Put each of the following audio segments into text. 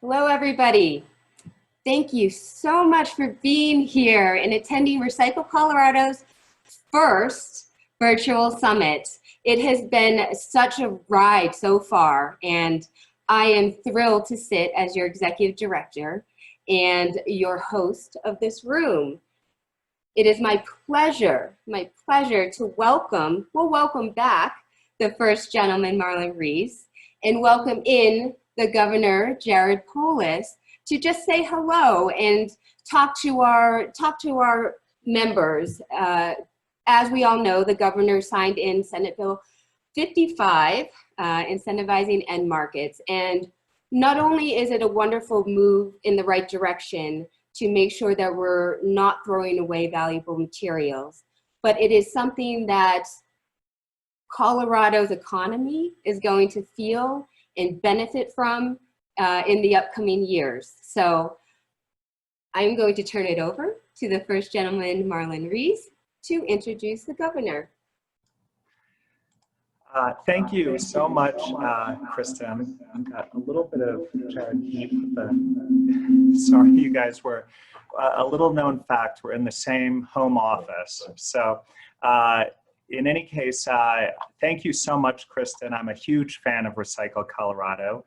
Hello, everybody. Thank you so much for being here and attending Recycle Colorado's first virtual summit. It has been such a ride so far, and I am thrilled to sit as your executive director and your host of this room. It is my pleasure to welcome back the first gentleman, Marlon Reis, and welcome in the governor, Jared Polis, to just say hello and talk to our members. As we all know, the governor signed in Senate Bill 55, incentivizing end markets. And not only is it a wonderful move in the right direction to make sure that we're not throwing away valuable materials, but it is something that Colorado's economy is going to feel and benefit from in the upcoming years. So I'm going to turn it over to the first gentleman, Marlon Reis, to introduce the governor. Thank you so much, Kristen. I've got a little bit of heat. Sorry, you guys were a little known fact. We're in the same home office. So in any case, thank you so much, Kristen. I'm a huge fan of Recycle Colorado.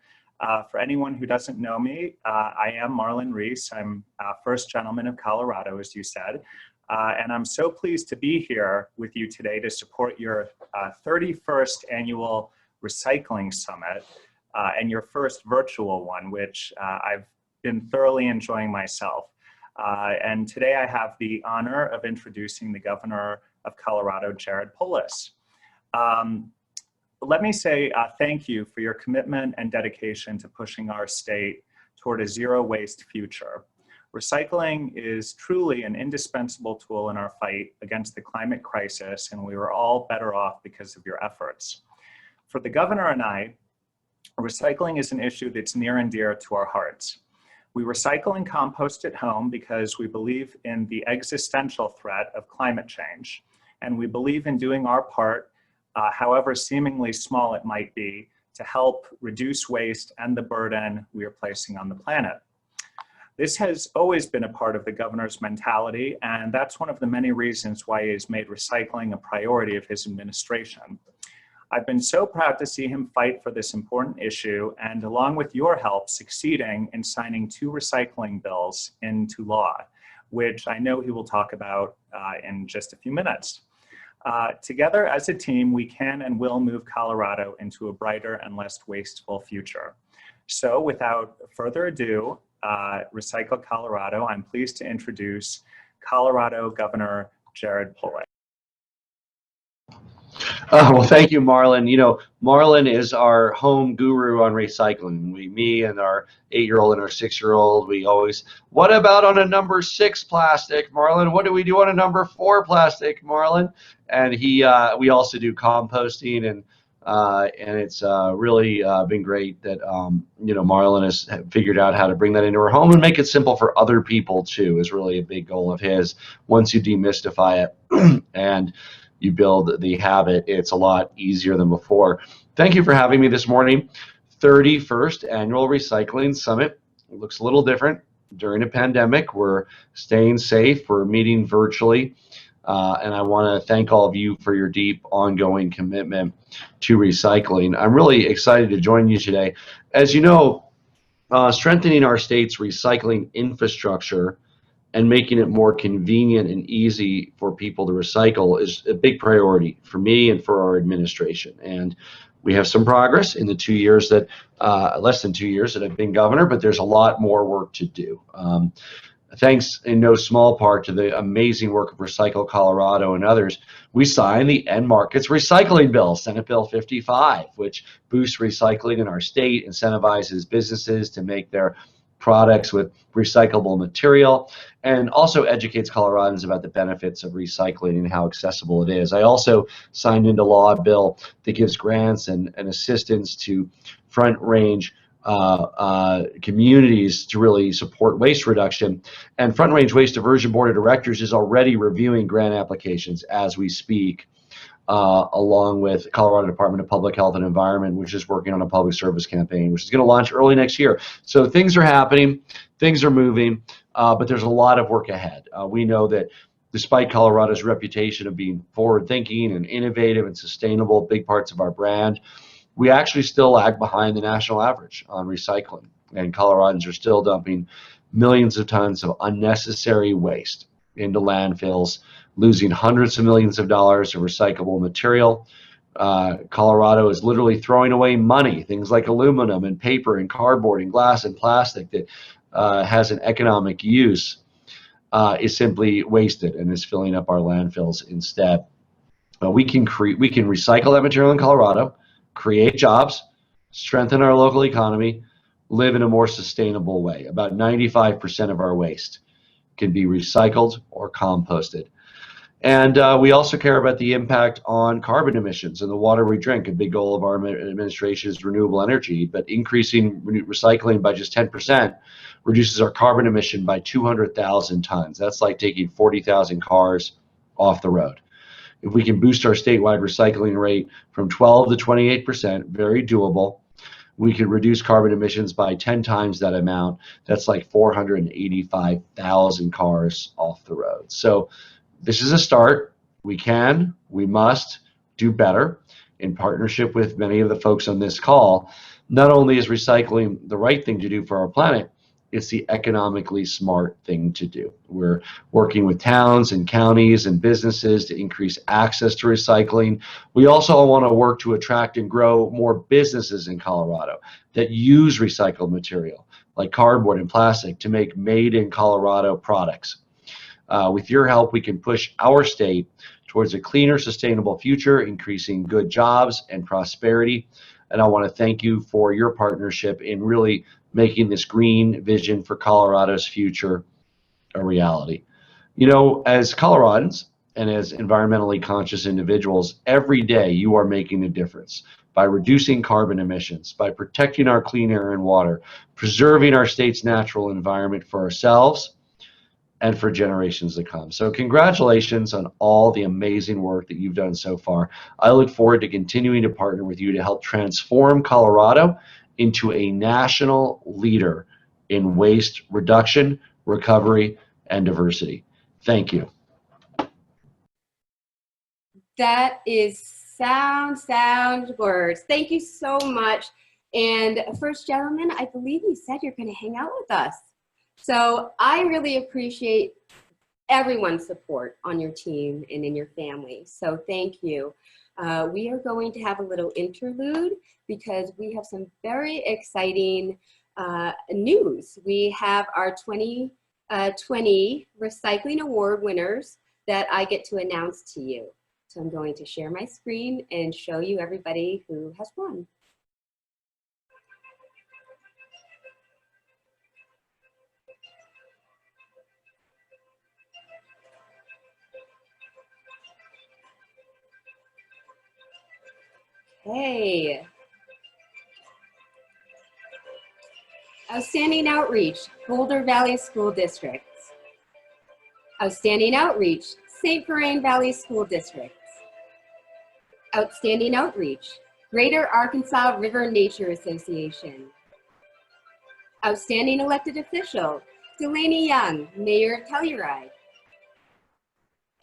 For anyone who doesn't know me, I am Marlon Reis. I'm first gentleman of Colorado, as you said. And I'm so pleased to be here with you today to support your 31st annual recycling summit and your first virtual one, which I've been thoroughly enjoying myself. And today I have the honor of introducing the governor of Colorado, Jared Polis. Let me say thank you for your commitment and dedication to pushing our state toward a zero waste future. Recycling is truly an indispensable tool in our fight against the climate crisis, and we are all better off because of your efforts. For the governor and I, recycling is an issue that's near and dear to our hearts. We recycle and compost at home because we believe in the existential threat of climate change, and we believe in doing our part, however seemingly small it might be, to help reduce waste and the burden we are placing on the planet. This has always been a part of the governor's mentality, and that's one of the many reasons why he has made recycling a priority of his administration. I've been so proud to see him fight for this important issue, and along with your help, succeeding in signing 2 recycling bills into law, which I know he will talk about in just a few minutes. Together as a team, we can and will move Colorado into a brighter and less wasteful future. So without further ado, Recycle Colorado, I'm pleased to introduce Colorado Governor Jared Polis. Well, thank you, Marlon. You know, Marlon is our home guru on recycling. Me and our 8-year-old and our 6-year-old, we always, what about on a number 6 plastic, Marlon? What do we do on a number 4 plastic, Marlon? And we also do composting, and it's really been great that, you know, Marlon has figured out how to bring that into her home and make it simple for other people too, is really a big goal of his. Once you demystify it and you build the habit, it's a lot easier than before. Thank you for having me this morning. 31st Annual Recycling Summit. It looks a little different during a pandemic. We're staying safe. We're meeting virtually. And I want to thank all of you for your deep ongoing commitment to recycling. I'm really excited to join you today. As you know, strengthening our state's recycling infrastructure and making it more convenient and easy for people to recycle is a big priority for me and for our administration. And we have some progress in the 2 years that, less than 2 years that I've been governor, but there's a lot more work to do. Thanks in no small part to the amazing work of Recycle Colorado and others, we signed the End Markets Recycling Bill, Senate Bill 55, which boosts recycling in our state, incentivizes businesses to make their products with recyclable material, and also educates Coloradans about the benefits of recycling and how accessible it is. I also signed into law a bill that gives grants and assistance to Front Range communities to really support waste reduction. And Front Range Waste Diversion Board of Directors is already reviewing grant applications as we speak. along with Colorado Department of Public Health and Environment, which is working on a public service campaign, which is going to launch early next year. So things are happening, things are moving, but there's a lot of work ahead. We know that despite Colorado's reputation of being forward-thinking and innovative and sustainable, big parts of our brand, we actually still lag behind the national average on recycling. And Coloradans are still dumping millions of tons of unnecessary waste into landfills, losing hundreds of millions of dollars of recyclable material. Colorado is literally throwing away money, things like aluminum and paper and cardboard and glass and plastic that has an economic use, is simply wasted and is filling up our landfills instead. We can recycle that material in Colorado, create jobs, strengthen our local economy, live in a more sustainable way. About 95% of our waste can be recycled or composted. And we also care about the impact on carbon emissions and the water we drink. A big goal of our administration is renewable energy, but increasing recycling by just 10% reduces our carbon emission by 200,000 tons. That's like taking 40,000 cars off the road. If we can boost our statewide recycling rate from 12 to 28%, very doable, we could reduce carbon emissions by 10 times that amount. That's like 485,000 cars off the road. So this is a start. We must do better in partnership with many of the folks on this call. Not only is recycling the right thing to do for our planet, it's the economically smart thing to do. We're working with towns and counties and businesses to increase access to recycling. We also want to work to attract and grow more businesses in Colorado that use recycled material like cardboard and plastic to make made in Colorado products. With your help, we can push our state towards a cleaner, sustainable future, increasing good jobs and prosperity. And I want to thank you for your partnership in really making this green vision for Colorado's future a reality. You know, as Coloradans and as environmentally conscious individuals, every day you are making a difference by reducing carbon emissions, by protecting our clean air and water, preserving our state's natural environment for ourselves and for generations to come. So congratulations on all the amazing work that you've done so far. I look forward to continuing to partner with you to help transform Colorado into a national leader in waste reduction, recovery, and diversity. Thank you. That is sound words. Thank you so much. And First Gentleman, I believe you said you're going to hang out with us. So I really appreciate everyone's support on your team and in your family. So thank you. We are going to have a little interlude because we have some very exciting news. We have our 2020 Recycling Award winners that I get to announce to you. So I'm going to share my screen and show you everybody who has won. Hey. Outstanding Outreach, Boulder Valley School District. Outstanding Outreach, St. Vrain Valley School District. Outstanding Outreach, Greater Arkansas River Nature Association. Outstanding Elected Official, Delaney Young, Mayor of Telluride.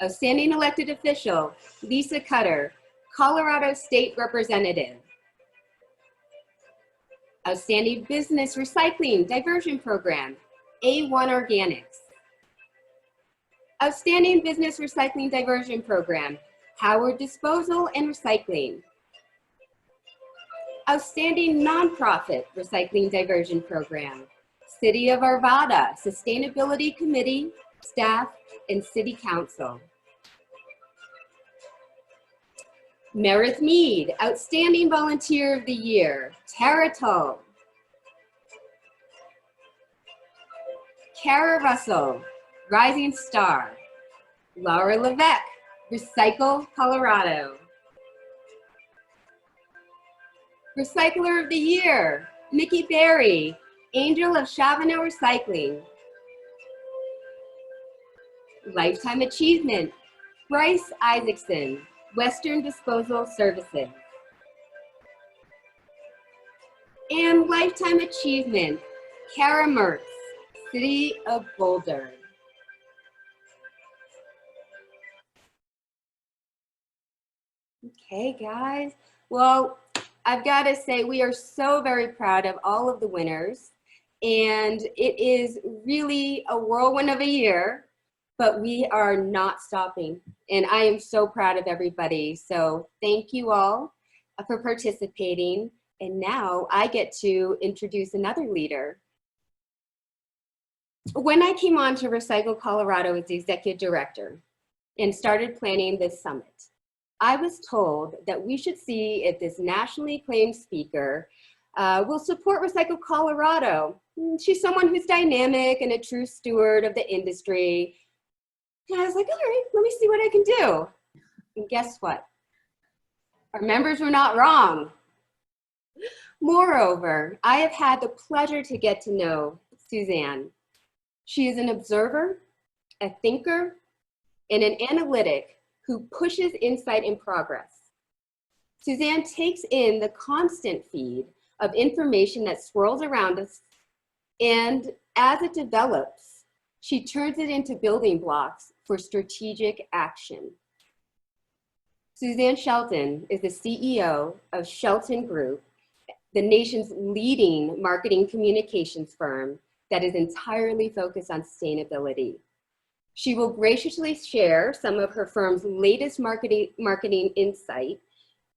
Outstanding Elected Official, Lisa Cutter, Colorado State Representative. Outstanding Business Recycling Diversion Program, A1 Organics. Outstanding Business Recycling Diversion Program, Howard Disposal and Recycling. Outstanding Nonprofit Recycling Diversion Program, City of Arvada Sustainability Committee, staff, and City Council. Meredith Mead, Outstanding Volunteer of the Year, Tara Tull. Kara Russell, Rising Star. Laura Levesque, Recycle Colorado. Recycler of the Year, Mickey Berry, Angel of Chavano Recycling. Lifetime Achievement, Bryce Isaacson, Western Disposal Services. And Lifetime Achievement, Kara Mertz, City of Boulder. Okay, guys. Well, I've got to say we are so very proud of all of the winners. And it is really a whirlwind of a year, but we are not stopping. And I am so proud of everybody. So thank you all for participating. And now I get to introduce another leader. When I came on to Recycle Colorado as the executive director and started planning this summit, I was told that we should see if this nationally acclaimed speaker will support Recycle Colorado. She's someone who's dynamic and a true steward of the industry. And I was like, all right, let me see what I can do. And guess what? Our members were not wrong. Moreover, I have had the pleasure to get to know Suzanne. She is an observer, a thinker, and an analytic who pushes insight and progress. Suzanne takes in the constant feed of information that swirls around us, and as it develops, she turns it into building blocks for strategic action. Suzanne Shelton is the CEO of Shelton Group, the nation's leading marketing communications firm that is entirely focused on sustainability. She will graciously share some of her firm's latest marketing insight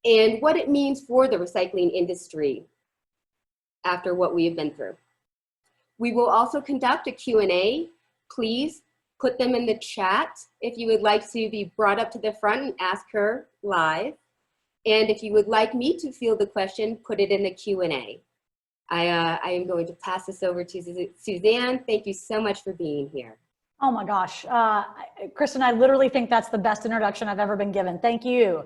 and what it means for the recycling industry after what we have been through. We will also conduct a Q&A. Please put them in the chat if you would like to be brought up to the front and ask her live. And if you would like me to field the question, put it in the Q&A. I am going to pass this over to Suzanne. Thank you so much for being here. Oh my gosh, Kristen, I literally think that's the best introduction I've ever been given. Thank you.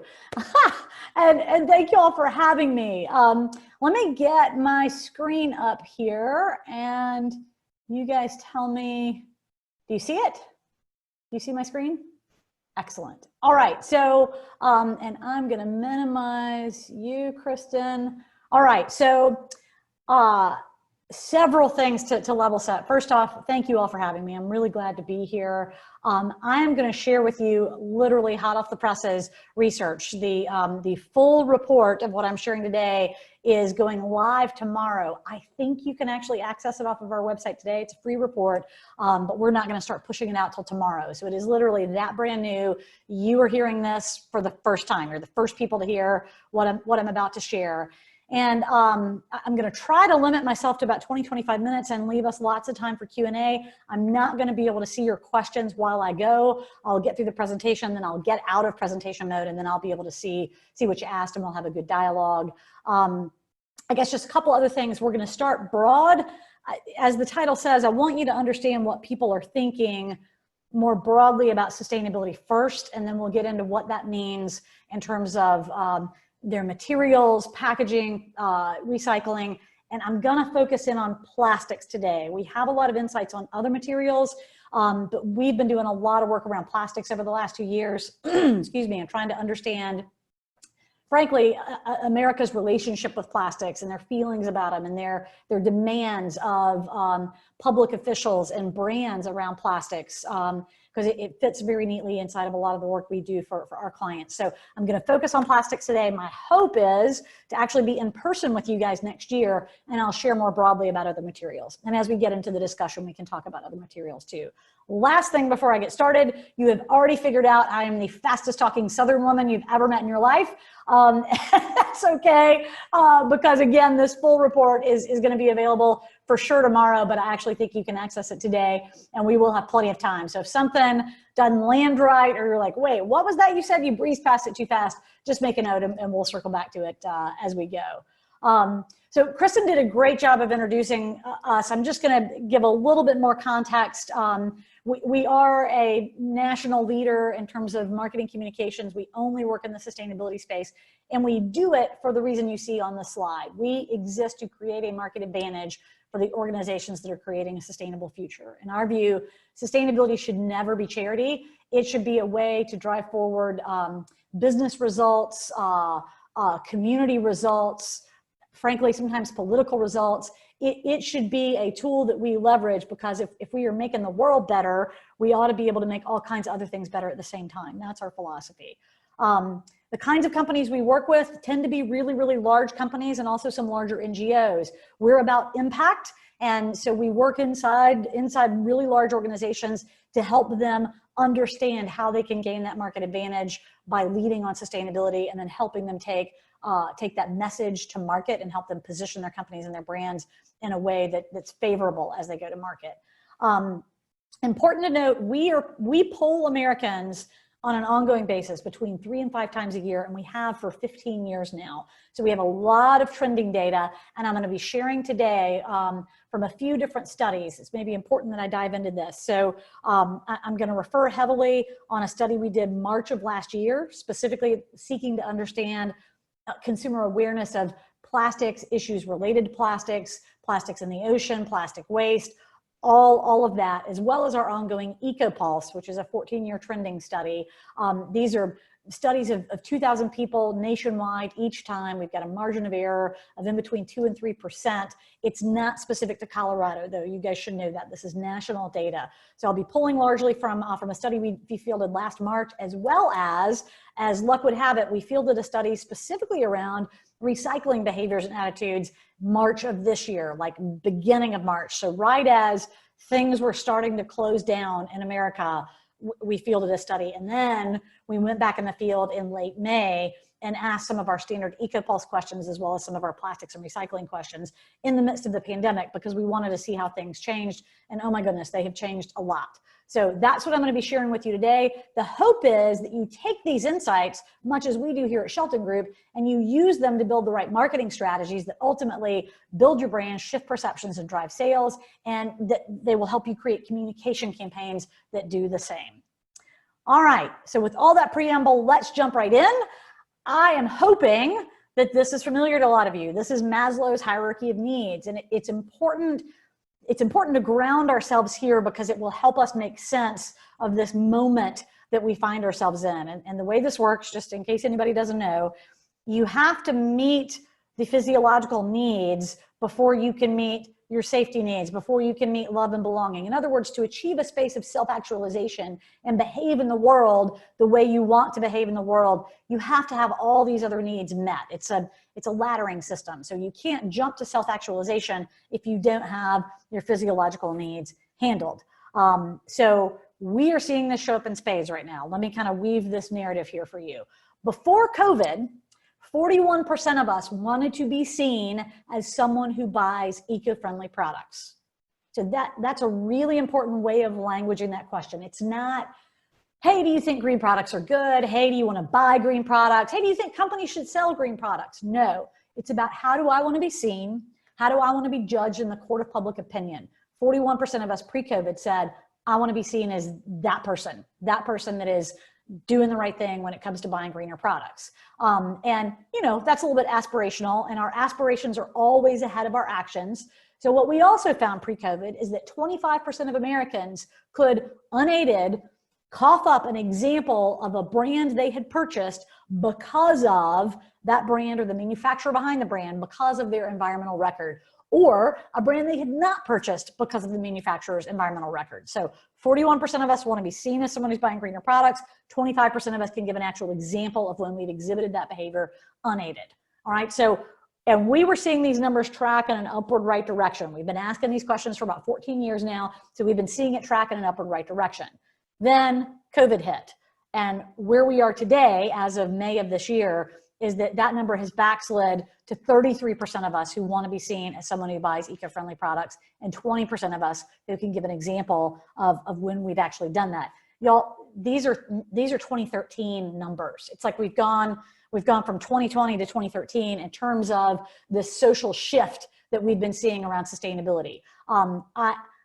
and thank you all for having me. Let me get my screen up here and you guys tell me, do you see it? Do you see my screen? Excellent. All right, so, and I'm gonna minimize you, Kristen. All right, so, several things to level set. First off, thank you all for having me. I'm really glad to be here. I'm going to share with you literally hot off the presses research. The full report of what I'm sharing today is going live tomorrow. I think you can actually access it off of our website today. It's a free report, but we're not going to start pushing it out till tomorrow. So it is literally that brand new. You are hearing this for the first time. You're the first people to hear what I'm about to share. And I'm going to try to limit myself to about 20, 25 minutes and leave us lots of time for Q&A. I'm not going to be able to see your questions while I go. I'll get through the presentation, then I'll get out of presentation mode, and then I'll be able to see what you asked, and we'll have a good dialogue. I guess just a couple other things. We're going to start broad. As the title says, I want you to understand what people are thinking more broadly about sustainability first, and then we'll get into what that means in terms of their materials, packaging, recycling, and I'm gonna focus in on plastics today. We have a lot of insights on other materials, but we've been doing a lot of work around plastics over the last 2 years, excuse me, and trying to understand, frankly, America's relationship with plastics and their feelings about them and their demands of public officials and brands around plastics. Because it fits very neatly inside of a lot of the work we do for our clients. So I'm going to focus on plastics today. My hope is to actually be in person with you guys next year, and I'll share more broadly about other materials. And as we get into the discussion, we can talk about other materials too. Last thing before I get started, you have already figured out I am the fastest talking Southern woman you've ever met in your life. That's okay, because again, this full report is going to be available for sure tomorrow, but I actually think you can access it today, and we will have plenty of time. So if something doesn't land right, or you're like, wait, what was that you said? You breezed past it too fast, just make a note and we'll circle back to it as we go. So Kristen did a great job of introducing us. I'm just going to give a little bit more context. We are a national leader in terms of marketing communications. We only work in the sustainability space, and we do it for the reason you see on the slide. We exist to create a market advantage for the organizations that are creating a sustainable future. In our view, sustainability should never be charity. It should be a way to drive forward business results, community results, frankly, sometimes political results. It should be a tool that we leverage, because if we are making the world better, we ought to be able to make all kinds of other things better at the same time. That's our philosophy. The kinds of companies we work with tend to be really, really large companies, and also some larger NGOs. We're about impact, and so we work inside really large organizations to help them understand how they can gain that market advantage by leading on sustainability, and then helping them take that message to market and help them position their companies and their brands in a way that's favorable as they go to market. Important to note, we poll Americans on an ongoing basis between 3 and 5 times a year, and we have for 15 years now. So we have a lot of trending data, and I'm going to be sharing today from a few different studies. It's maybe important that I dive into this. So I'm going to refer heavily on a study we did March of last year, specifically seeking to understand consumer awareness of plastics, issues related to plastics, plastics in the ocean, plastic waste, all of that, as well as our ongoing EcoPulse, which is a 14-year trending study. These are studies of 2,000 people nationwide each time. We've got a margin of error of in between 2 and 3%. It's not specific to Colorado, though. You guys should know that. This is national data. So I'll be pulling largely from a study we fielded last March, as well as luck would have it, we fielded a study specifically around recycling behaviors and attitudes March of this year, like beginning of March. So right as things were starting to close down in America, we fielded a study, and then we went back in the field in late May and asked some of our standard EcoPulse questions, as well as some of our plastics and recycling questions in the midst of the pandemic, because we wanted to see how things changed. And oh my goodness, they have changed a lot. So that's what I'm going to be sharing with you today. The hope is that you take these insights, much as we do here at Shelton Group, and you use them to build the right marketing strategies that ultimately build your brand, shift perceptions, and drive sales, and that they will help you create communication campaigns that do the same. All right, so with all that preamble, let's jump right in. I am hoping that this is familiar to a lot of you. This is Maslow's hierarchy of needs, and it's important to ground ourselves here, because it will help us make sense of this moment that we find ourselves in. And the way this works, just in case anybody doesn't know, you have to meet the physiological needs before you can meet your safety needs, before you can meet love and belonging. In other words, to achieve a space of self-actualization and behave in the world the way you want to behave in the world, you have to have all these other needs met. It's a laddering system. So you can't jump to self-actualization if you don't have your physiological needs handled. So we are seeing this show up in spades right now. Let me kind of weave this narrative here for you. Before COVID, 41% of us wanted to be seen as someone who buys eco-friendly products. So that's a really important way of languaging that question. It's not, hey, do you think green products are good? Hey, do you want to buy green products? Hey, do you think companies should sell green products? No, it's about, how do I want to be seen? How do I want to be judged in the court of public opinion? 41% of us pre-COVID said, I want to be seen as that person that is doing the right thing when it comes to buying greener products. And you know, that's a little bit aspirational, and our aspirations are always ahead of our actions. So what we also found pre-COVID is that 25% of Americans could, unaided, cough up an example of a brand they had purchased because of that brand or the manufacturer behind the brand, because of their environmental record, or a brand they had not purchased because of the manufacturer's environmental record. So 41% of us want to be seen as someone who's buying greener products. 25% of us can give an actual example of when we've exhibited that behavior unaided. All right, so, and we were seeing these numbers track in an upward right direction. We've been asking these questions for about 14 years now, so we've been seeing it track in an upward right direction. Then COVID hit, and where we are today, as of May of this year, is that number has backslid to 33% of us who want to be seen as someone who buys eco-friendly products, and 20% of us who can give an example of when we've actually done that. Y'all, these are 2013 numbers. It's like we've gone from 2020 to 2013 in terms of the social shift that we've been seeing around sustainability.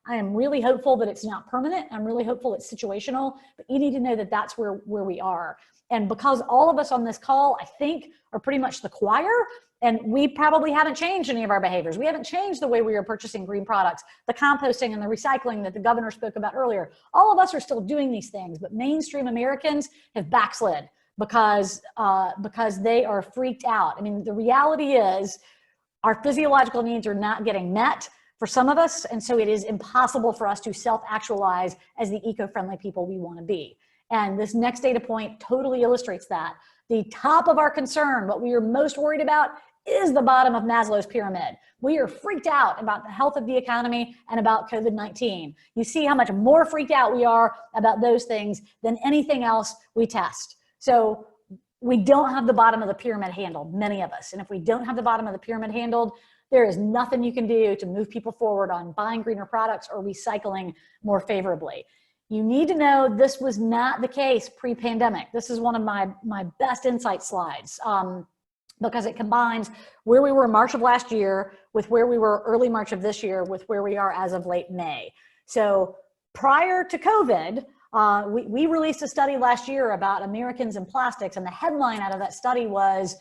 I am really hopeful that it's not permanent. I'm really hopeful it's situational, but you need to know that that's where we are. And because all of us on this call, I think, are pretty much the choir, and we probably haven't changed any of our behaviors. We haven't changed the way we are purchasing green products, the composting and the recycling that the governor spoke about earlier. All of us are still doing these things, but mainstream Americans have backslid because they are freaked out. I mean, the reality is our physiological needs are not getting met for some of us, and so it is impossible for us to self-actualize as the eco-friendly people we want to be. And this next data point totally illustrates that. The top of our concern, what we are most worried about, is the bottom of Maslow's pyramid. We are freaked out about the health of the economy and about COVID-19. You see how much more freaked out we are about those things than anything else we test. So we don't have the bottom of the pyramid handled, many of us. And if we don't have the bottom of the pyramid handled, there is nothing you can do to move people forward on buying greener products or recycling more favorably. You need to know this was not the case pre-pandemic. This is one of my best insight slides because it combines where we were in March of last year with where we were early March of this year with where we are as of late May. So prior to COVID, we released a study last year about Americans and plastics, and the headline out of that study was,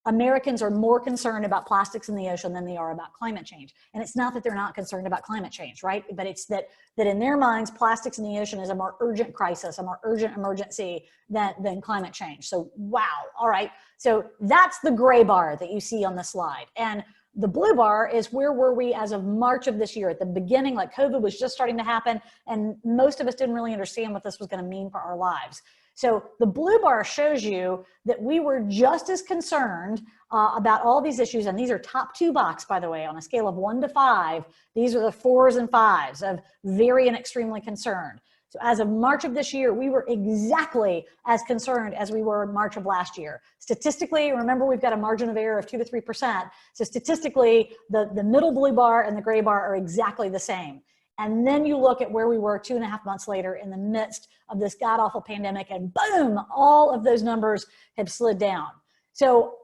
Americans are more concerned about plastics in the ocean than they are about climate change. And it's not that they're not concerned about climate change, right? But it's that in their minds, plastics in the ocean is a more urgent crisis, a more urgent emergency than climate change. So, wow. All right. So that's the gray bar that you see on the slide. And the blue bar is where were we as of March of this year at the beginning, like COVID was just starting to happen. And most of us didn't really understand what this was going to mean for our lives. So the blue bar shows you that we were just as concerned about all these issues. And these are top two box, by the way, on a scale of 1 to 5. These are the 4s and 5s of very and extremely concerned. So as of March of this year, we were exactly as concerned as we were in March of last year. Statistically, remember, we've got a margin of error of 2 to 3%. So statistically, the middle blue bar and the gray bar are exactly the same. And then you look at where we were 2.5 months later in the midst of this god-awful pandemic, and boom, all of those numbers have slid down. So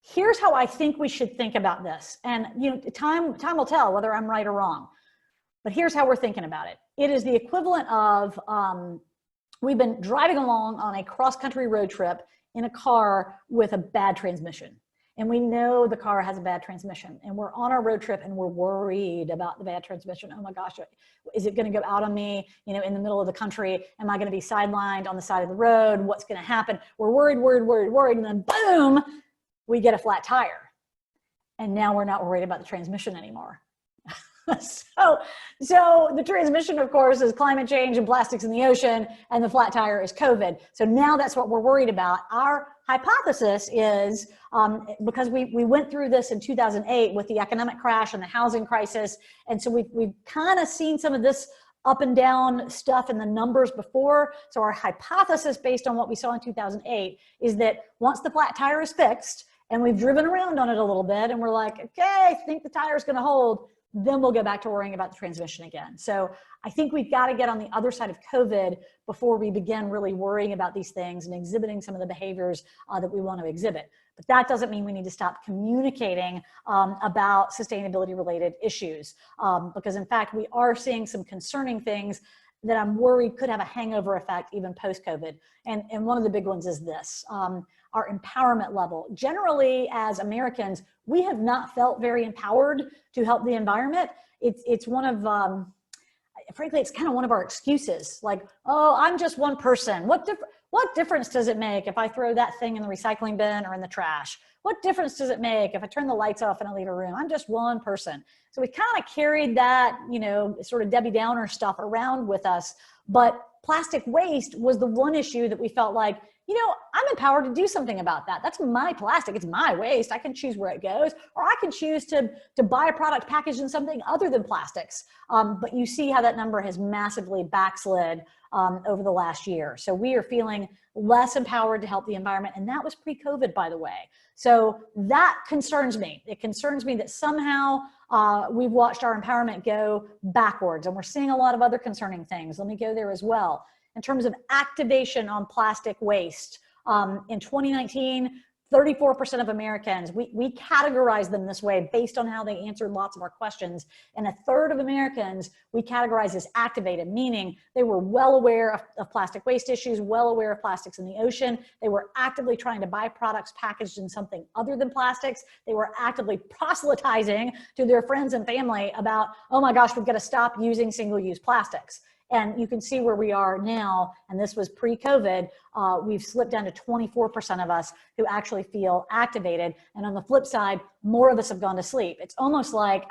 here's how I think we should think about this. And you know, time will tell whether I'm right or wrong. But here's how we're thinking about it. It is the equivalent of, we've been driving along on a cross-country road trip in a car with a bad transmission. And we know the car has a bad transmission, and we're on our road trip and we're worried about the bad transmission. Oh my gosh, is it going to go out on me, you know, in the middle of the country? Am I going to be sidelined on the side of the road? What's going to happen? We're worried. And then boom, we get a flat tire. And now we're not worried about the transmission anymore. So the transmission, of course, is climate change and plastics in the ocean, and the flat tire is COVID. So now that's what we're worried about. Our hypothesis is, because we went through this in 2008 with the economic crash and the housing crisis, and so we've kind of seen some of this up and down stuff in the numbers before. So our hypothesis based on what we saw in 2008 is that once the flat tire is fixed and we've driven around on it a little bit and we're like, okay, I think the tire is going to hold, then we'll go back to worrying about the transmission again. So I think we've got to get on the other side of COVID before we begin really worrying about these things and exhibiting some of the behaviors that we want to exhibit. But that doesn't mean we need to stop communicating about sustainability related issues, because in fact, we are seeing some concerning things that I'm worried could have a hangover effect even post-COVID. And one of the big ones is this, our empowerment level. Generally, as Americans, we have not felt very empowered to help the environment. It's one of, frankly, it's kind of one of our excuses. Like, oh, I'm just one person. What difference does it make if I throw that thing in the recycling bin or in the trash? What difference does it make if I turn the lights off and I leave a room? I'm just one person. So we kind of carried that, you know, sort of Debbie Downer stuff around with us. But plastic waste was the one issue that we felt like, you know, I'm empowered to do something about that. That's my plastic. It's my waste. I can choose where it goes, or I can choose to buy a product packaged in something other than plastics. But you see how that number has massively backslid over the last year. So we are feeling less empowered to help the environment. And that was pre-COVID, by the way. So that concerns me. It concerns me that somehow we've watched our empowerment go backwards, and we're seeing a lot of other concerning things. Let me go there as well. In terms of activation on plastic waste, in 2019, 34% of Americans, we categorize them this way based on how they answered lots of our questions. And a third of Americans we categorize as activated, meaning they were well aware of plastic waste issues, well aware of plastics in the ocean. They were actively trying to buy products packaged in something other than plastics. They were actively proselytizing to their friends and family about, oh my gosh, we've got to stop using single-use plastics. And you can see where we are now, and this was pre-COVID, we've slipped down to 24% of us who actually feel activated. And on the flip side, more of us have gone to sleep. It's almost like,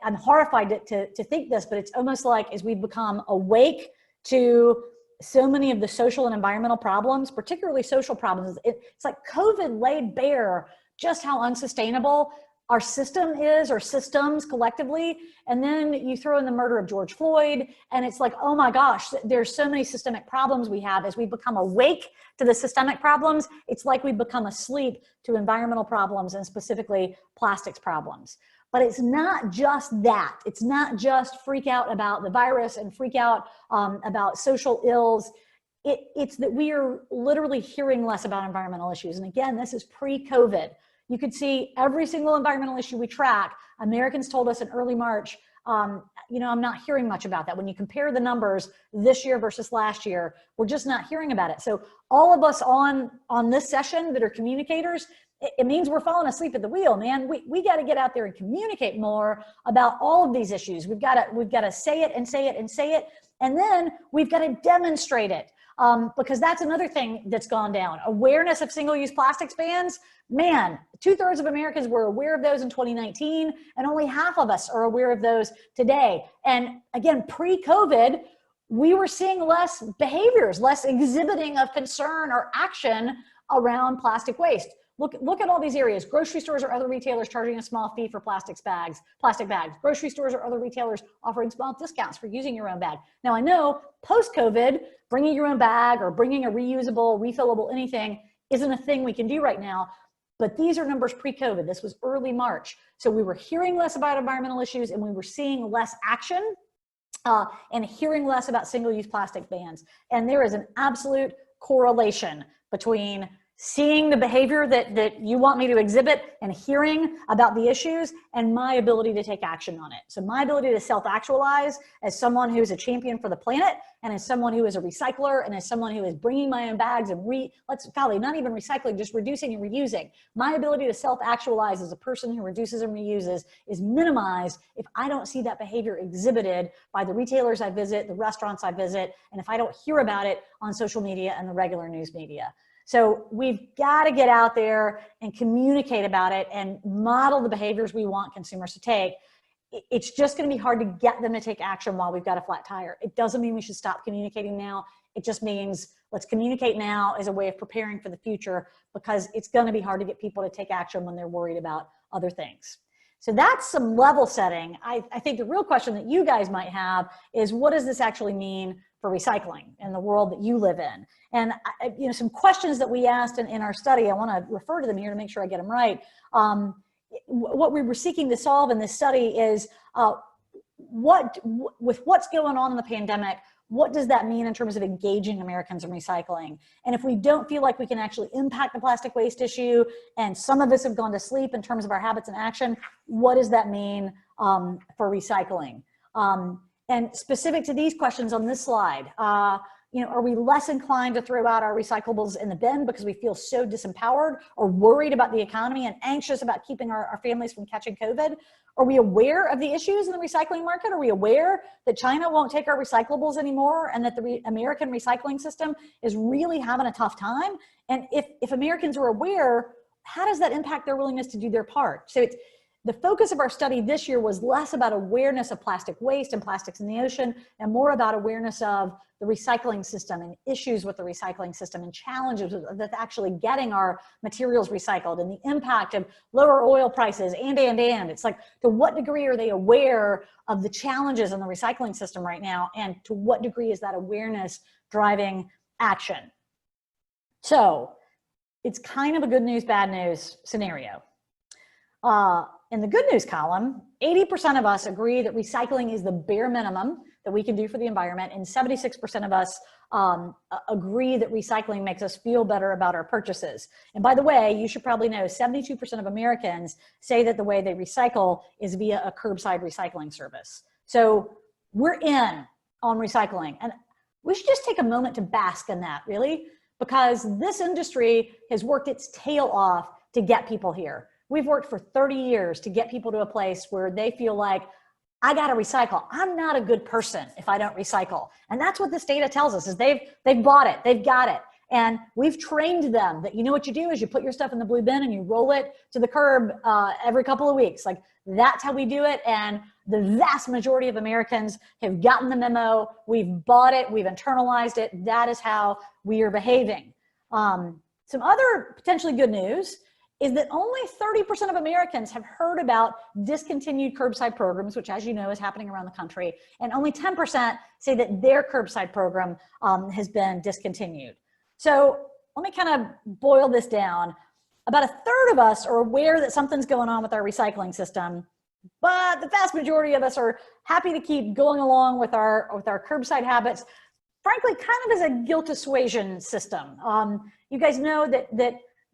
I'm horrified to think this, but it's almost like as we've become awake to so many of the social and environmental problems, particularly social problems, it's like COVID laid bare just how unsustainable our system is, or systems collectively. And then you throw in the murder of George Floyd, and it's like, oh my gosh, there's so many systemic problems we have. As we become awake to the systemic problems, it's like we become asleep to environmental problems, and specifically plastics problems. But it's not just that. It's not just freak out about the virus and freak out about social ills. It's that we are literally hearing less about environmental issues. And again, this is pre-COVID. You could see every single environmental issue we track. Americans told us in early March, you know, I'm not hearing much about that. When you compare the numbers this year versus last year, we're just not hearing about it. So all of us on this session that are communicators, it means we're falling asleep at the wheel, man. We got to get out there and communicate more about all of these issues. We've got to say it and say it and say it. And then we've got to demonstrate it. Because that's another thing that's gone down. Awareness of single-use plastics bans, man, 2/3 of Americans were aware of those in 2019, and only half of us are aware of those today. And again, pre-COVID, we were seeing less behaviors, less exhibiting of concern or action around plastic waste. Look at all these areas. Grocery stores or other retailers charging a small fee for plastic bags. Grocery stores or other retailers offering small discounts for using your own bag. Now I know post-COVID, bringing your own bag or bringing a reusable, refillable anything isn't a thing we can do right now, but these are numbers pre-COVID. This was early March. So we were hearing less about environmental issues, and we were seeing less action and hearing less about single-use plastic bans. And there is an absolute correlation between seeing the behavior that you want me to exhibit and hearing about the issues and my ability to take action on it. So my ability to self-actualize as someone who's a champion for the planet, and as someone who is a recycler, and as someone who is bringing my own bags and not even recycling, just reducing and reusing. My ability to self-actualize as a person who reduces and reuses is minimized if I don't see that behavior exhibited by the retailers I visit, the restaurants I visit, and if I don't hear about it on social media and the regular news media. So we've got to get out there and communicate about it and model the behaviors we want consumers to take. It's just going to be hard to get them to take action while we've got a flat tire. It doesn't mean we should stop communicating now. It just means let's communicate now as a way of preparing for the future, because it's going to be hard to get people to take action when they're worried about other things. So that's some level setting. I think the real question that you guys might have is, what does this actually mean for recycling in the world that you live in? And you know, some questions that we asked in our study, I want to refer to them here to make sure I get them right. What we were seeking to solve in this study is with what's going on in the pandemic, what does that mean in terms of engaging Americans in recycling? And if we don't feel like we can actually impact the plastic waste issue, and some of us have gone to sleep in terms of our habits and action, what does that mean for recycling? And specific to these questions on this slide, you know, are we less inclined to throw out our recyclables in the bin because we feel so disempowered or worried about the economy and anxious about keeping our families from catching COVID? Are we aware of the issues in the recycling market? Are we aware that China won't take our recyclables anymore, and that the American recycling system is really having a tough time? And if Americans are aware, how does that impact their willingness to do their part? So the focus of our study this year was less about awareness of plastic waste and plastics in the ocean, and more about awareness of the recycling system and issues with the recycling system and challenges with actually getting our materials recycled, and the impact of lower oil prices and. It's like, to what degree are they aware of the challenges in the recycling system right now, and to what degree is that awareness driving action? So it's kind of a good news, bad news scenario. In the good news column, 80% of us agree that recycling is the bare minimum that we can do for the environment, and 76% of us agree that recycling makes us feel better about our purchases. And by the way, you should probably know 72% of Americans say that the way they recycle is via a curbside recycling service. So we're in on recycling, and we should just take a moment to bask in that, really, because this industry has worked its tail off to get people here. We've worked for 30 years to get people to a place where they feel like, I got to recycle. I'm not a good person if I don't recycle. And that's what this data tells us, is they've bought it, they've got it. And we've trained them that, you know what you do is you put your stuff in the blue bin and you roll it to the curb every couple of weeks. Like, that's how we do it. And the vast majority of Americans have gotten the memo. We've bought it, we've internalized it. That is how we are behaving. Some other potentially good news is that only 30% of Americans have heard about discontinued curbside programs, which, as you know, is happening around the country. And only 10% say that their curbside program has been discontinued. So let me kind of boil this down. About a third of us are aware that something's going on with our recycling system, but the vast majority of us are happy to keep going along with our curbside habits, frankly, kind of as a guilt assuasion system. You guys know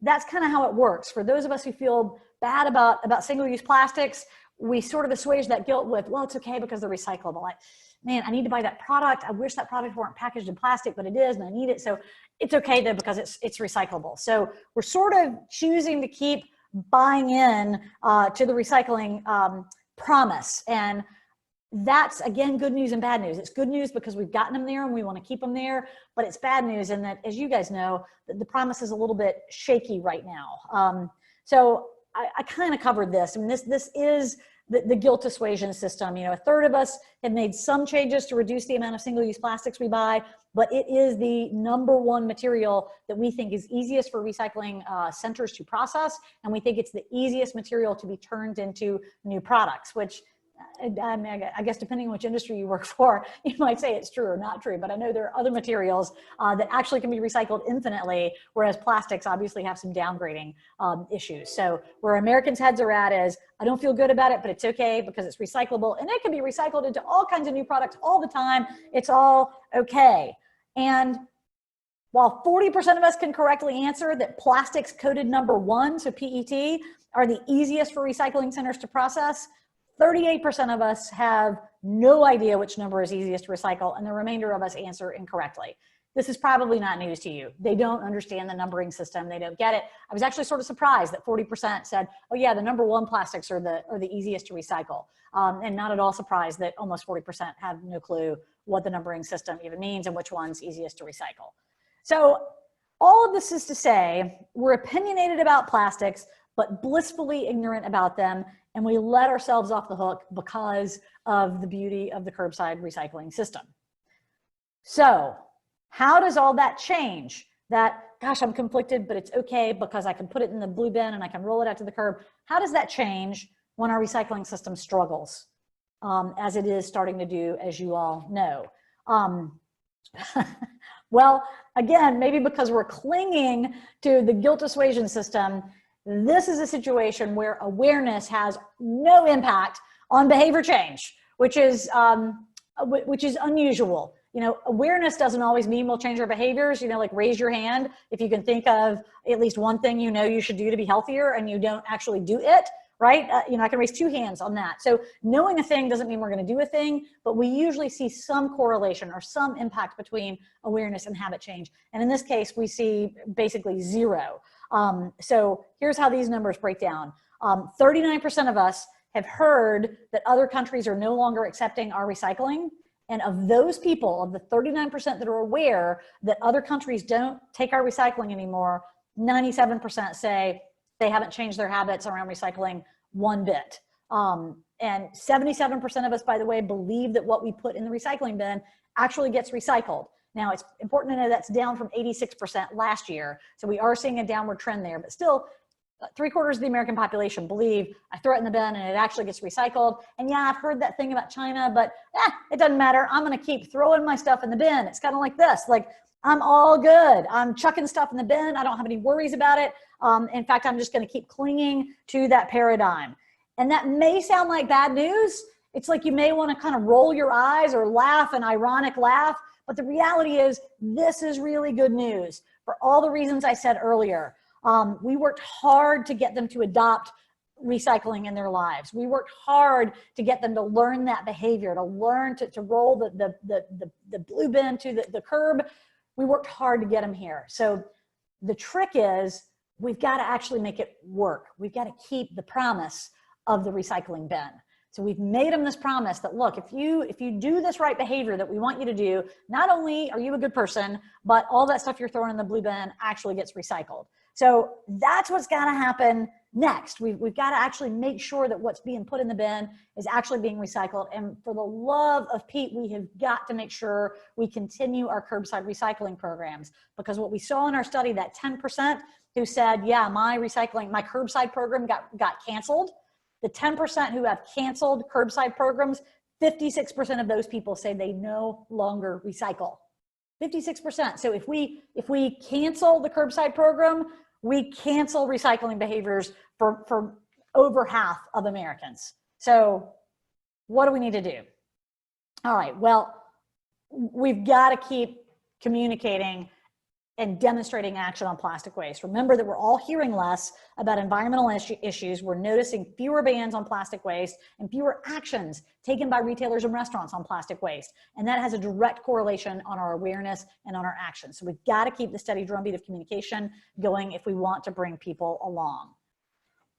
that's kind of how it works. For those of us who feel bad about single-use plastics, we sort of assuage that guilt with, well, it's okay because they're recyclable. Like, man, I need to buy that product. I wish that product weren't packaged in plastic, but it is, and I need it. So it's okay though, because it's recyclable. So we're sort of choosing to keep buying in to the recycling promise. And that's, again, good news and bad news. It's good news because we've gotten them there and we want to keep them there, but it's bad news in that, as you guys know, the promise is a little bit shaky right now. So I kind of covered this. I mean, this is the guilt assuasion system. You know, a third of us have made some changes to reduce the amount of single-use plastics we buy, but it is the #1 material that we think is easiest for recycling centers to process, and we think it's the easiest material to be turned into new products, which, I guess depending on which industry you work for, you might say it's true or not true, but I know there are other materials that actually can be recycled infinitely, whereas plastics obviously have some downgrading issues. So where Americans' heads are at is, I don't feel good about it, but it's okay because it's recyclable, and it can be recycled into all kinds of new products all the time. It's all okay. And while 40% of us can correctly answer that plastics coded #1, so PET, are the easiest for recycling centers to process, 38% of us have no idea which number is easiest to recycle, and the remainder of us answer incorrectly. This is probably not news to you. They don't understand the numbering system. They don't get it. I was actually sort of surprised that 40% said, oh yeah, the #1 plastics are the easiest to recycle. And not at all surprised that almost 40% have no clue what the numbering system even means and which one's easiest to recycle. So all of this is to say, we're opinionated about plastics, but blissfully ignorant about them, and we let ourselves off the hook because of the beauty of the curbside recycling system. So how does all that change? That, gosh, I'm conflicted, but it's okay because I can put it in the blue bin and I can roll it out to the curb. How does that change when our recycling system struggles, as it is starting to do, as you all know? Well, again, maybe because we're clinging to the guilt assuasion system, this is a situation where awareness has no impact on behavior change, which is unusual. You know, awareness doesn't always mean we'll change our behaviors. You know, like, raise your hand if you can think of at least one thing you know you should do to be healthier and you don't actually do it, right? You know, I can raise 2 hands on that. So knowing a thing doesn't mean we're going to do a thing, but we usually see some correlation or some impact between awareness and habit change. And in this case, we see basically 0. So here's how these numbers break down. 39% of us have heard that other countries are no longer accepting our recycling. And of those people, of the 39% that are aware that other countries don't take our recycling anymore, 97% say they haven't changed their habits around recycling one bit. And 77% of us, by the way, believe that what we put in the recycling bin actually gets recycled. Now, it's important to know that's down from 86% last year. So we are seeing a downward trend there, but still 3/4 of the American population believe I throw it in the bin and it actually gets recycled. And yeah, I've heard that thing about China, but it doesn't matter. I'm going to keep throwing my stuff in the bin. It's kind of like this, like, I'm all good. I'm chucking stuff in the bin. I don't have any worries about it. In fact, I'm just going to keep clinging to that paradigm. And that may sound like bad news. It's like you may want to kind of roll your eyes or laugh an ironic laugh, but the reality is this is really good news for all the reasons I said earlier. We worked hard to get them to adopt recycling in their lives. We worked hard to get them to learn that behavior, to learn to roll the blue bin to the curb. We worked hard to get them here. So the trick is we've got to actually make it work. We've got to keep the promise of the recycling bin. So we've made them this promise that, look, if you do this right behavior that we want you to do, not only are you a good person, but all that stuff you're throwing in the blue bin actually gets recycled. So that's what's got to happen next. We've got to actually make sure that what's being put in the bin is actually being recycled. And for the love of Pete, we have got to make sure we continue our curbside recycling programs, because what we saw in our study, that 10% who said, yeah, my curbside program got canceled, the 10% who have canceled curbside programs, 56% of those people say they no longer recycle. 56%. So if we cancel the curbside program, we cancel recycling behaviors for over half of Americans. So what do we need to do? All right, well, we've got to keep communicating and demonstrating action on plastic waste. Remember that we're all hearing less about environmental issues. We're noticing fewer bans on plastic waste and fewer actions taken by retailers and restaurants on plastic waste. And that has a direct correlation on our awareness and on our actions. So we've got to keep the steady drumbeat of communication going if we want to bring people along.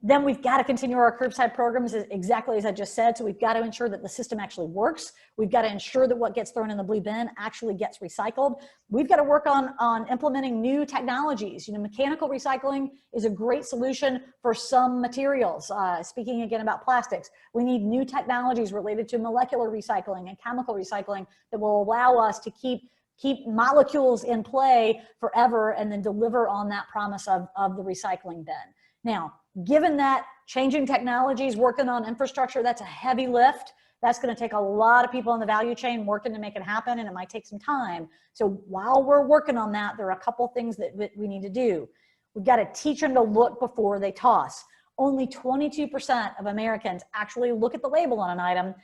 Then we've got to continue our curbside programs exactly as I just said. So we've got to ensure that the system actually works. We've got to ensure that what gets thrown in the blue bin actually gets recycled. We've got to work on implementing new technologies. You know, mechanical recycling is a great solution for some materials. Speaking again about plastics, we need new technologies related to molecular recycling and chemical recycling that will allow us to keep molecules in play forever and then deliver on that promise of the recycling bin. Now, given that changing technologies, working on infrastructure, that's a heavy lift. That's going to take a lot of people in the value chain working to make it happen, and it might take some time. So while we're working on that, there are a couple things that we need to do. We've got to teach them to look before they toss. Only 22% of Americans actually look at the label on an item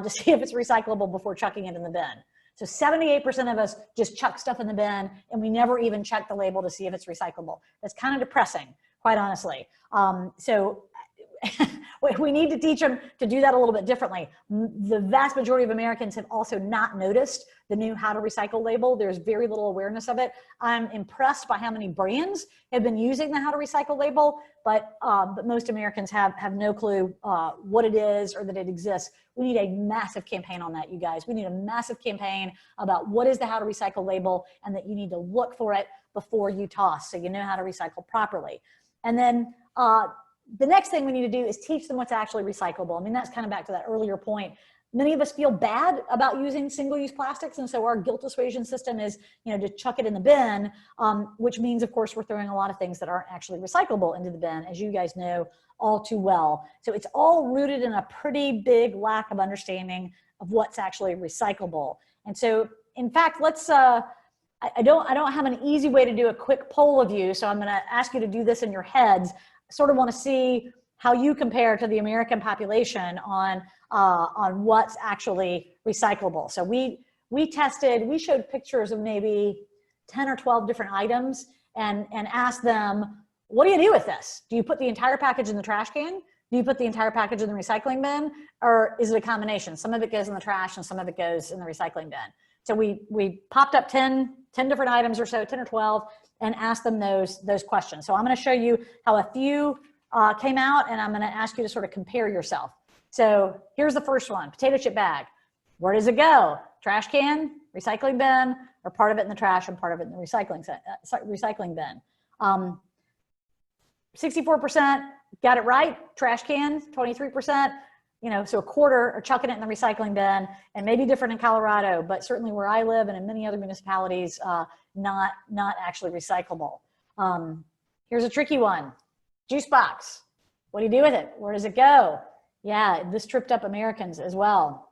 to see if it's recyclable before chucking it in the bin. So 78% of us just chuck stuff in the bin, and we never even check the label to see if it's recyclable. That's kind of depressing, quite honestly. So we need to teach them to do that a little bit differently. The vast majority of Americans have also not noticed the new how to recycle label. There's very little awareness of it. I'm impressed by how many brands have been using the how to recycle label, but most Americans have no clue what it is or that it exists. We need a massive campaign on that, you guys. We need a massive campaign about what is the how to recycle label and that you need to look for it before you toss so you know how to recycle properly. And then the next thing we need to do is teach them what's actually recyclable. I mean, that's kind of back to that earlier point. Many of us feel bad about using single-use plastics, and so our guilt dissuasion system is, to chuck it in the bin, which means, of course, we're throwing a lot of things that aren't actually recyclable into the bin, as you guys know all too well. So it's all rooted in a pretty big lack of understanding of what's actually recyclable. And so, in fact, let's. I don't have an easy way to do a quick poll of you, so I'm going to ask you to do this in your heads. I sort of want to see how you compare to the American population on what's actually recyclable. So we showed pictures of maybe 10 or 12 different items and asked them, what do you do with this? Do you put the entire package in the trash can? Do you put the entire package in the recycling bin? Or is it a combination? Some of it goes in the trash and some of it goes in the recycling bin. So we popped up 10 different items or so, 10 or 12, and asked them those questions. So I'm going to show you how a few came out, and I'm going to ask you to sort of compare yourself. So here's the first one, potato chip bag. Where does it go? Trash can, recycling bin, or part of it in the trash and part of it in the recycling bin? 64% got it right, trash can, 23%. So a quarter are chucking it in the recycling bin, and maybe different in Colorado, but certainly where I live and in many other municipalities, not actually recyclable. Here's a tricky one. Juice box. What do you do with it? Where does it go? Yeah, this tripped up Americans as well.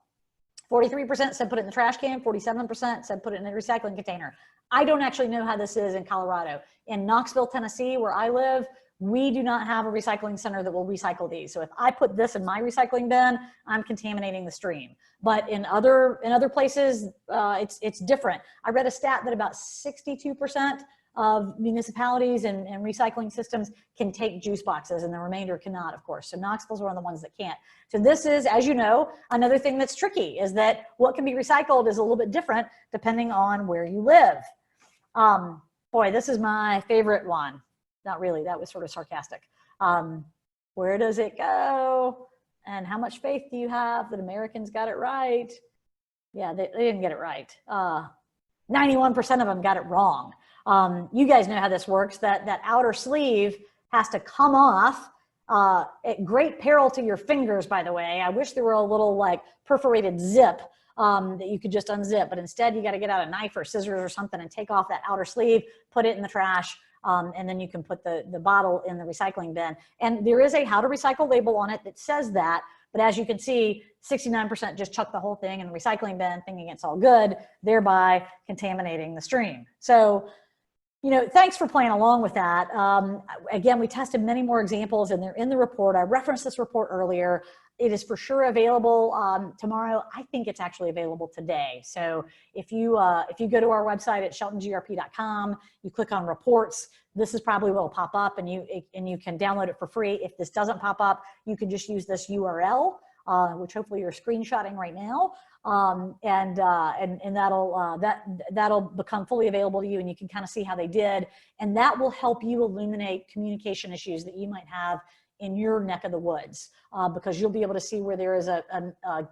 43% said put it in the trash can, 47% said put it in a recycling container. I don't actually know how this is in Colorado. In Knoxville, Tennessee, where I live, We do not have a recycling center that will recycle these. So if I put this in my recycling bin, I'm contaminating the stream. But in other places, it's different. I read a stat that about 62% of municipalities and recycling systems can take juice boxes, and the remainder cannot, of course. So Knoxville's one of the ones that can't. So this is, as you know, another thing that's tricky, is that what can be recycled is a little bit different depending on where you live. Boy, this is my favorite one. Not really, that was sort of sarcastic. Where does it go? And how much faith do you have that Americans got it right? Yeah, they didn't get it right. 91% of them got it wrong. You guys know how this works, that outer sleeve has to come off at great peril to your fingers, by the way. I wish there were a little like perforated zip that you could just unzip, but instead you got to get out a knife or scissors or something and take off that outer sleeve, put it in the trash, and then you can put the bottle in the recycling bin. And there is a how to recycle label on it that says that, but as you can see, 69% just chuck the whole thing in the recycling bin thinking it's all good, thereby contaminating the stream. So, you know, thanks for playing along with that. Again, we tested many more examples and they're in the report. I referenced this report earlier. It is for sure available tomorrow. I think it's actually available today. So if you go to our website at sheltongrp.com, you click on reports, this is probably what will pop up, and you can download it for free. If this doesn't pop up, you can just use this URL, which hopefully you're screenshotting right now. And that'll become fully available to you, and you can kind of see how they did, and that will help you illuminate communication issues that you might have in your neck of the woods, because you'll be able to see where there is a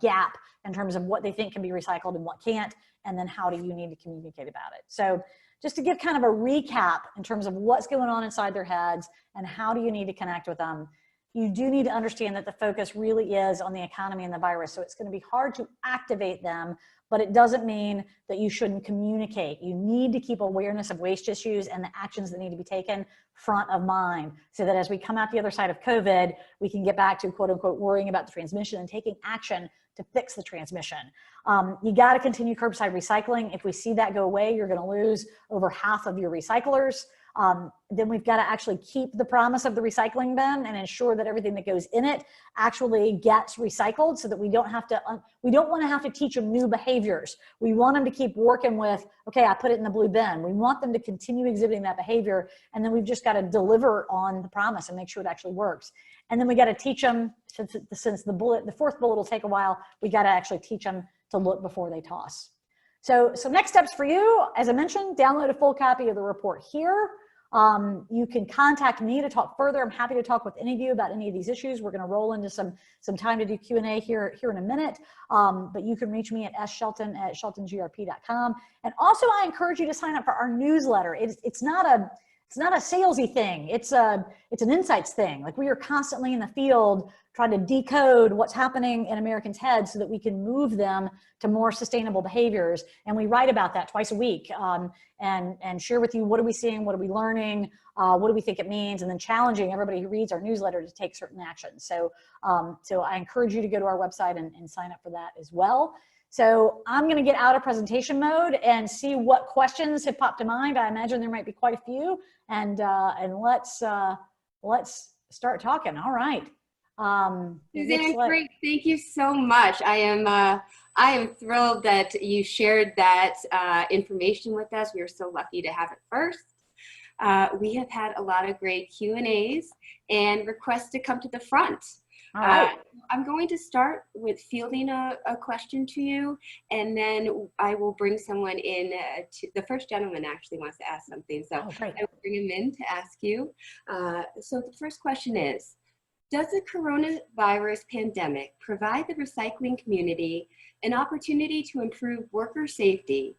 gap in terms of what they think can be recycled and what can't, and then how do you need to communicate about it. So just to give kind of a recap in terms of what's going on inside their heads and how do you need to connect with them, you do need to understand that the focus really is on the economy and the virus. So it's going to be hard to activate them, but it doesn't mean that you shouldn't communicate. You need to keep awareness of waste issues and the actions that need to be taken front of mind, so that as we come out the other side of COVID, we can get back to quote unquote worrying about the transmission and taking action to fix the transmission. You got to continue curbside recycling. If we see that go away, you're going to lose over half of your recyclers. Then we've got to actually keep the promise of the recycling bin and ensure that everything that goes in it actually gets recycled, so that we don't want to have to teach them new behaviors. We want them to keep working with, okay, I put it in the blue bin. We want them to continue exhibiting that behavior, and then we've just got to deliver on the promise and make sure it actually works. And then we got to teach them, since the fourth bullet will take a while, we got to actually teach them to look before they toss. So next steps for you, as I mentioned, download a full copy of the report here. You can contact me to talk further. I'm happy to talk with any of you about any of these issues. We're going to roll into some time to do Q&A here in a minute. But you can reach me at sshelton@sheltongrp.com. And also, I encourage you to sign up for our newsletter. It's not a salesy thing. It's an insights thing. Like, we are constantly in the field trying to decode what's happening in Americans' heads so that we can move them to more sustainable behaviors. And we write about that twice a week, and share with you, what are we seeing, what are we learning, what do we think it means, and then challenging everybody who reads our newsletter to take certain actions. So I encourage you to go to our website and sign up for that as well. So I'm going to get out of presentation mode and see what questions have popped to mind. I imagine there might be quite a few, and let's start talking. All right. Suzanne, great. Thank you so much. I am thrilled that you shared that information with us. We are so lucky to have it first. We have had a lot of great Q&As and requests to come to the front. All right. I'm going to start with fielding a question to you, and then I will bring someone in. The first gentleman actually wants to ask something, so I will bring him in to ask you. So the first question is, does the coronavirus pandemic provide the recycling community an opportunity to improve worker safety